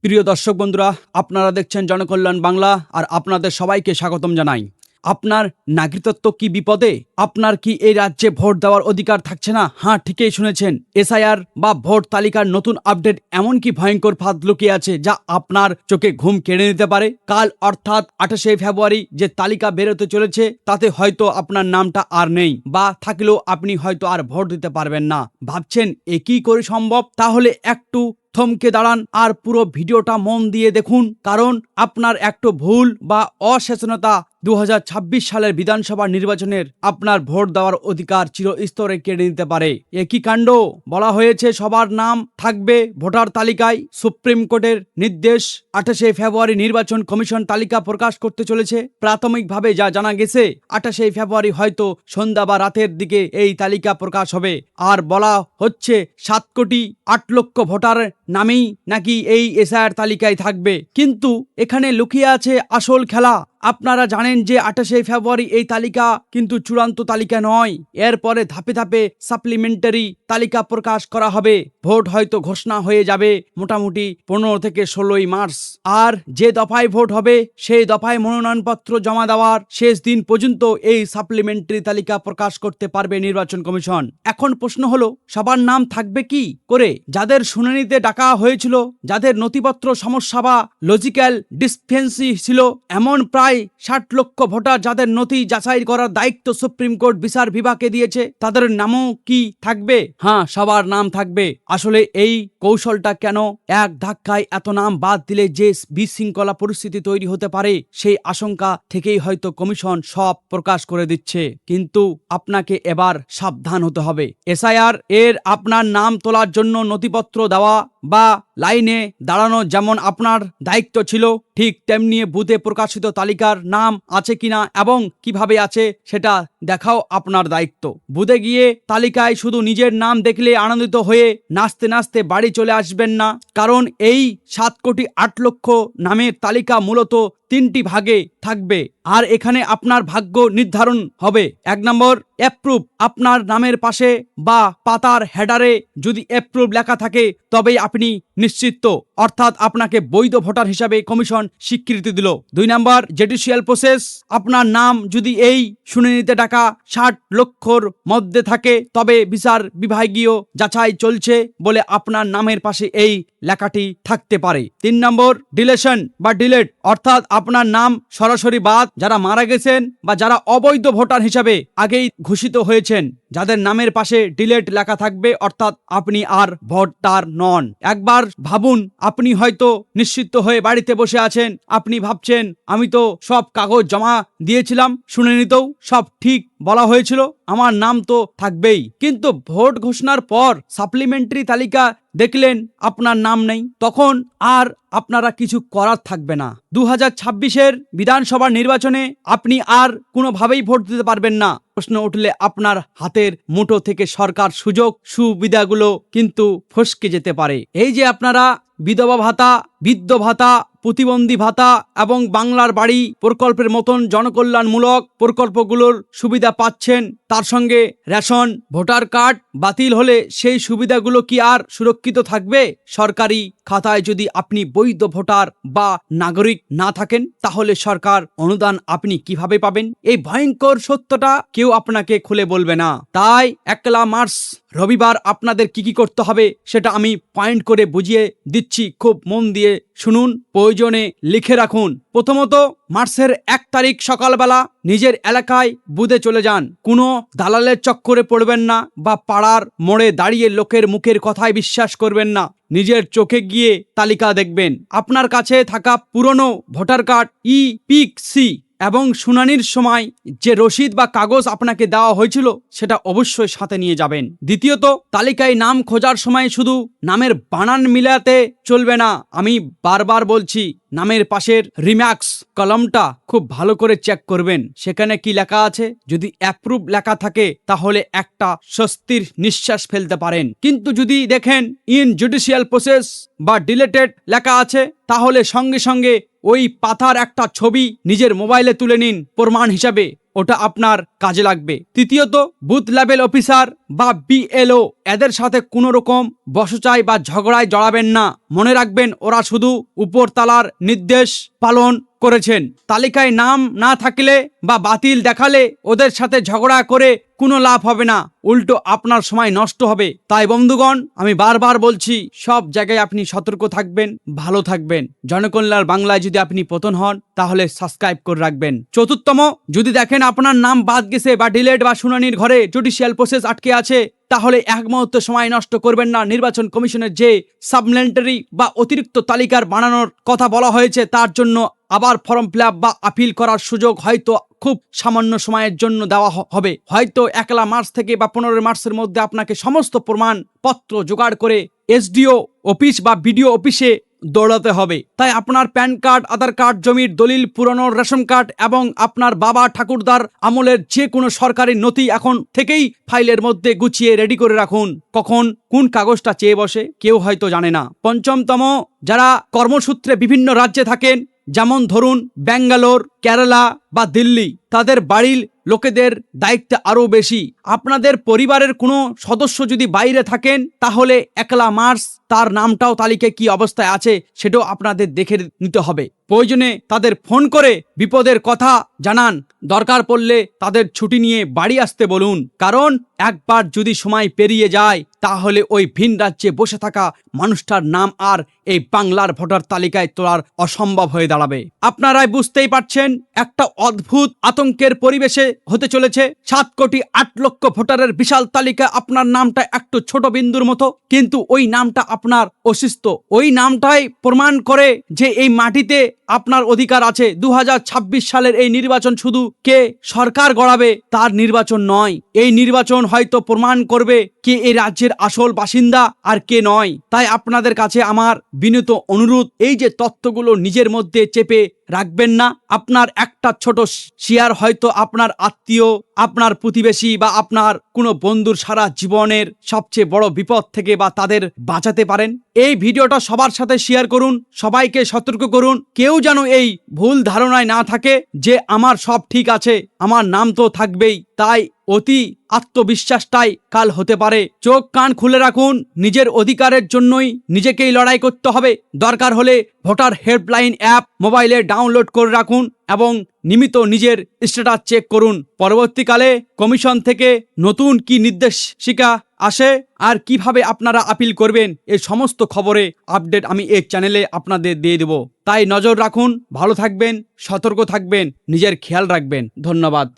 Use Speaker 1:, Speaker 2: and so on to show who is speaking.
Speaker 1: প্রিয় দর্শক বন্ধুরা, আপনারা দেখছেন জনকল্যাণ বাংলা আর আপনাদের সবাইকে স্বাগতম জানাই। আপনার নাগরিকত্ব কি বিপদে? আপনার কি এই রাজ্যে ভোট দেওয়ার অধিকার থাকছে না? হ্যাঁ, ঠিকই শুনেছেন। এসআইআর বা ভোট তালিকার নতুন আপডেট এমন কি ভয়ঙ্কর ফাঁদ লুকিয়ে আছে যা আপনার চোখে ঘুম কেড়ে নিতে পারে। কাল অর্থাৎ 28শে ফেব্রুয়ারি যে তালিকা বেরোতে চলেছে তাতে হয়তো আপনার নামটা আর নেই, বা থাকলেও আপনি হয়তো আর ভোট দিতে পারবেন না। ভাবছেন এ কি করে সম্ভব? তাহলে একটু থমকে দাঁড়ান আর পুরো ভিডিওটা মন দিয়ে দেখুন, কারণ আপনার একটু ভুল বা অসচেতনতা 2026 সালের বিধানসভা নির্বাচনের আপনার ভোট দেওয়ার অধিকার চিরস্তরে কেড়ে নিতে পারে। একই কাণ্ড। বলা হয়েছে সবার নাম থাকবে ভোটার তালিকায়। সুপ্রিম কোর্টের নির্দেশ, 28শে ফেব্রুয়ারি নির্বাচন কমিশন তালিকা প্রকাশ করতে চলেছে। প্রাথমিকভাবে যা জানা গেছে, 28শে ফেব্রুয়ারি হয়তো সন্ধ্যা বা রাতের দিকে এই তালিকা প্রকাশ হবে। আর বলা হচ্ছে 7,08,00,000 ভোটার নামেই নাকি এই এসআইআর তালিকায় থাকবে। কিন্তু এখানে লুকিয়ে আছে আসল খেলা। আপনারা জানেন যে 28শে ফেব্রুয়ারি এই তালিকা কিন্তু চূড়ান্ত তালিকা নয়। এরপরে ধাপে ধাপে সাপ্লিমেন্টারি তালিকা প্রকাশ করা হবে। ভোট হয়তো ঘোষণা হয়ে যাবে মোটামুটি 15 থেকে 16ই মার্চ। আর যে দফায় ভোট হবে সেই দফায় মনোনয়নপত্র জমা দেওয়ার শেষ দিন পর্যন্ত এই সাপ্লিমেন্টারি তালিকা প্রকাশ করতে পারবে নির্বাচন কমিশন। এখন প্রশ্ন হলো, সবার নাম থাকবে কি করে? যাদের শুনানিতে ডাকা হয়েছিল, যাদের নথিপত্র সমস্যা বা লজিক্যাল ডিসফেন্সি ছিল, এমন প্রায় 60 লক্ষ ভোটার যাদের নথি যাচাই করার দায়িত্ব সুপ্রিম কোর্ট বিচার বিভাগকে দিয়েছে, তাদের নামও কি থাকবে? হ্যাঁ, সবার নাম থাকবে। আসলে এই কৌশলটা কেন? এক ধাক্কায় এত নাম বাদ দিলে যে বিশৃঙ্খলা পরিস্থিতি তৈরি হতে পারে সেই আশঙ্কা থেকেই হয়তো কমিশন সব প্রকাশ করে দিচ্ছে। কিন্তু আপনাকে এবার সাবধান হতে হবে। এসআইআর এর আপনার নাম তোলার জন্য নথিপত্র দেওয়া বা লাইনে দাঁড়ানো যেমন আপনার দায়িত্ব ছিল, ঠিক তেমনি বুথে প্রকাশিত তালিকার নাম আছে কিনা এবং কিভাবে আছে সেটা দেখাও আপনার দায়িত্ব। বুথে গিয়ে তালিকায় শুধু নিজের নাম দেখলে আনন্দিত হয়ে নাচতে নাচতে বাড়ি চলে আসবেন না, কারণ এই 7,08,00,000 নামের তালিকা মূলত 3টি ভাগে থাকবে আর এখানে আপনার ভাগ্য নির্ধারণ হবে। 1 নম্বর, অ্যাপ্রুভ। আপনার নামের পাশে বা পাতার হেডারে যদি অ্যাপ্রুভ লেখা থাকে তবেই আপনি নিশ্চিত, অর্থাৎ আপনাকে বৈধ ভোটার হিসাবে কমিশন স্বীকৃতি দিল। 2 নম্বর, জুডিশিয়াল প্রসেস। আপনার নাম যদি এই শুনানিতে ডাকা 60 লক্ষর মধ্যে থাকে তবে বিচার বিভাগীয় যাচাই চলছে বলে আপনার নামের পাশে এই লেখাটি থাকতে পারে। 3 নম্বর, ডিলেশন বা ডিলেট, অর্থাৎ আপনার নাম সরাসরি বাদ। যারা মারা গেছেন বা যারা অবৈধ ভোটার হিসাবে আগেই ঘোষিত হয়েছেন, যাদের নামের পাশে ডিলেট লেখা থাকবে, অর্থাৎ আপনি আর ভোটার নন। একবার ভাবুন, আপনি হয়তো নিশ্চিত হয়ে বাড়িতে বসে আছেন। আপনি ভাবছেন আমি তো সব কাগজ জমা দিয়েছিলাম, শুনানিতেও সব ঠিক বলা হয়েছিল, আমার নাম তো থাকবেই। কিন্তু ভোট ঘোষণার পর সাপ্লিমেন্টারি তালিকা দেখলেন আপনার নাম নেই, তখন আর আপনারা কিছু করার থাকবে না। 2026-এর বিধানসভা নির্বাচনে আপনি আর কোনোভাবেই ভোট দিতে পারবেন না। প্রশ্ন উঠলে আপনার হাতের মুঠো থেকে সরকার সুযোগ সুবিধাগুলো কিন্তু ফসকে যেতে পারে। এই যে আপনারা বিধবা ভাতা, বৃদ্ধ ভাতা, প্রতিবন্ধী ভাতা এবং বাংলার বাড়ি প্রকল্পের মতন জনকল্যাণমূলক প্রকল্পগুলোর সুবিধা পাচ্ছেন, তার সঙ্গে রেশন, ভোটার কার্ড বাতিল হলে সেই সুবিধাগুলো কি আর সুরক্ষিত থাকবে? সরকারি খাতায় যদি আপনি বৈধ ভোটার বা নাগরিক না থাকেন তাহলে সরকার অনুদান আপনি কিভাবে পাবেন? এই ভয়ঙ্কর সত্যটা কেউ আপনাকে খুলে বলবে না। তাই 1 মার্চ রবিবার আপনাদের কি করতে হবে সেটা আমি পয়েন্ট করে বুঝিয়ে দিচ্ছি, খুব মন দিয়ে শুনুন, প্রয়োজনে লিখে রাখুন। প্রথমত, মার্চের 1 তারিখ সকালবেলা নিজের এলাকায় বুথে চলে যান। কোনো দালালের চক্করে পড়বেন না বা পাড়ার মোড়ে দাঁড়িয়ে লোকের মুখের কথায় বিশ্বাস করবেন না। নিজের চোখে গিয়ে তালিকা দেখবেন। আপনার কাছে থাকা পুরনো ভোটার কার্ড, ইপিসি এবং শুনানির সময় যে রসিদ বা কাগজ আপনাকে দেওয়া হয়েছিল সেটা অবশ্যই সাথে নিয়ে যাবেন। দ্বিতীয়ত, তালিকায় নাম খোঁজার সময় শুধু নামের বানান মিলাতে চলবে না। আমি বারবার বলছি, নামের পাশের রিমার্কস কলমটা খুব ভালো করে চেক করবেন, সেখানে কি লেখা আছে। যদি অ্যাপ্রুভ লেখা থাকে তাহলে একটা স্বস্তির নিঃশ্বাস ফেলতে পারেন। কিন্তু যদি দেখেন ইন জুডিশিয়াল প্রসেস বা ডিলেটেড লেখা আছে তাহলে সঙ্গে সঙ্গে ওই পাতার একটা ছবি নিজের মোবাইলে তুলে নিন প্রমাণ হিসাবে। ওটা আপনার কাজে লাগবে। তৃতীয়ত, বুথ লেভেল অফিসার বা বিএলও এদের সাথে কোনো রকম বচসায় বা ঝগড়ায় জড়াবেন না। মনে রাখবেন, ওরা শুধু উপরতলার নির্দেশ পালন করেছেন। তালিকায় নাম না থাকলে বা বাতিল দেখালে ওদের সাথে ঝগড়া করে কোনো লাভ হবে না, উল্টো আপনার সময় নষ্ট হবে। তাই বন্ধুগণ, আমি বারবার বলছি, সব জায়গায় আপনি সতর্ক থাকবেন, ভালো থাকবেন। জনকল্যাণ বাংলায় যদি আপনি পতন হন, তাহলে সাবস্ক্রাইব করে রাখবেন। চতুর্থম, যদি দেখেন আপনার নাম বাদ গেছে বা ডিলেট বা শুনানির ঘরে জুডিশিয়াল প্রসেস আটকে আছে, তাহলে এক মুহূর্ত সময় নষ্ট করবেন না। নির্বাচন কমিশনের যে সাপ্লিমেন্টারি বা অতিরিক্ত তালিকার বানানোর কথা বলা হয়েছে, তার জন্য আবার ফর্ম ফিল আপ বা আপিল করার সুযোগ হয়তো খুব সামান্য সময়ের জন্য দেওয়া হবে। হয়তো 1 মার্চ থেকে বা 15 মার্চের মধ্যে আপনাকে সমস্ত প্রমাণপত্র জোগাড় করে এসডিও অফিস বা বিডিও অফিসে দৌড়াতে হবে। তাই আপনার প্যান কার্ড, আধার কার্ড, জমির দলিল, পুরনো রেশন কার্ড এবং আপনার বাবা ঠাকুরদার আমলের যে কোনো সরকারি নথি এখন থেকেই ফাইলের মধ্যে গুছিয়ে রেডি করে রাখুন। কখন কোন কাগজটা চেয়ে বসে কেউ হয়তো জানে না। পঞ্চমতম, যারা কর্মসূত্রে বিভিন্ন রাজ্যে থাকেন, যেমন ধরুন ব্যাঙ্গালোর, কেরালা বা দিল্লি, তাদের বাড়ির লোকেদের দায়িত্ব আরো বেশি। আপনাদের পরিবারের কোনো সদস্য যদি বাইরে থাকেন, তাহলে 1 মার্চ তার নামটাও তালিকায় কি অবস্থায় আছে সেটাও আপনাদের দেখে নিতে হবে। প্রয়োজনে তাদের ফোন করে বিপদের কথা জানান, দরকার পড়লে তাদের ছুটি নিয়ে বাড়ি আসতে বলুন। কারণ একবার যদি সময় পেরিয়ে যায়, তাহলে ওই ভিন রাজ্যে বসে থাকা মানুষটার নাম আর এই বাংলার ভোটার তালিকায় তোলার অসম্ভব হয়ে দাঁড়াবে। আপনারাই বুঝতেই পারছেন, একটা অদ্ভুত আতঙ্কের পরিবেশে হতে চলেছে। 7,08,00,000 ভোটারের বিশাল তালিকা, আপনার নামটা একটু ছোট বিন্দুর মতো, কিন্তু ওই নামটা আপনার অস্তিত্ব। ওই নামটাই প্রমাণ করে যে এই মাটিতে আপনার অধিকার আছে। 2026 সালের এই নির্বাচন শুধু কে সরকার গড়াবে তার নির্বাচন নয়। এই নির্বাচন হয়তো প্রমাণ করবে কে এই রাজ্যের আসল বাসিন্দা আর কে নয়। তাই আপনাদের কাছে আমার বিনীত অনুরোধ, এই যে তথ্যগুলো নিজের মধ্যে চেপে রাখবেন না। আপনার একটা ছোট শেয়ার হয়তো আপনার আত্মীয়, আপনার প্রতিবেশী বা আপনার কোনো বন্ধুর সারা জীবনের সবচেয়ে বড় বিপদ থেকে বা তাদের বাঁচাতে পারেন। এই ভিডিওটা সবার সাথে শেয়ার করুন, সবাইকে সতর্ক করুন। কেউ যেন এই ভুল ধারণায় না থাকে যে আমার সব ঠিক আছে, আমার নাম তো থাকবেই। তাই অতি আত্মবিশ্বাসটাই কাল হতে পারে। চোখ কান খুলে রাখুন, নিজের অধিকারের জন্যই নিজেকেই লড়াই করতে হবে। দরকার হলে ভোটার হেল্পলাইন অ্যাপ মোবাইলে ডাউনলোড করে রাখুন এবং নিয়মিত নিজের স্ট্যাটাস চেক করুন। পরবর্তীকালে কমিশন থেকে নতুন কি নির্দেশিকা আসে আর কিভাবে আপনারা আপিল করবেন, এই সমস্ত খবরে আপডেট আমি এই চ্যানেলে আপনাদের দিয়ে দেব। তাই নজর রাখুন, ভালো থাকবেন, সতর্ক থাকবেন, নিজের খেয়াল রাখবেন। ধন্যবাদ।